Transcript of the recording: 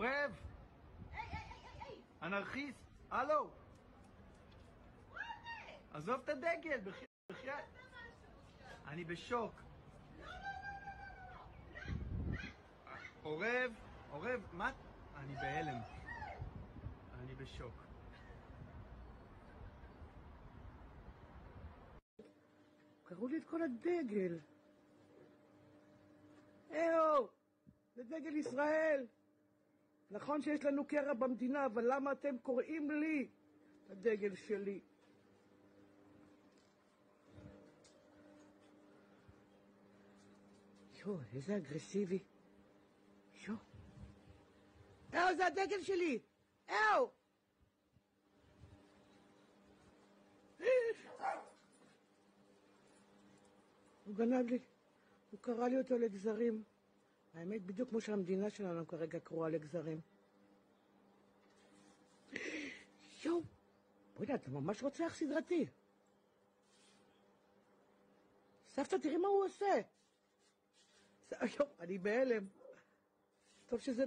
עורב! אנרכיסט! הלו! עזוב את הדגל! בחייאת! אני בשוק! עורב! עורב! מה? אני בהלם. אני בשוק. קראו לי את כל הדגל. איו! זה דגל ישראל. נכון שיש לנו קרע במדינה, אבל למה אתם קוראים לי את הדגל שלי? איזה אגרסיבי. זה הדגל שלי. הוא גנב לי. הוא קרא לי אותו לגזרים. האמת, בדיוק כמו שהמדינה שלנו כרגע קרואה לגזרים. בואי, אתה ממש רוצח סדרתי. סבתא, תראי מה הוא עושה. אני בהלם. טוב שזה...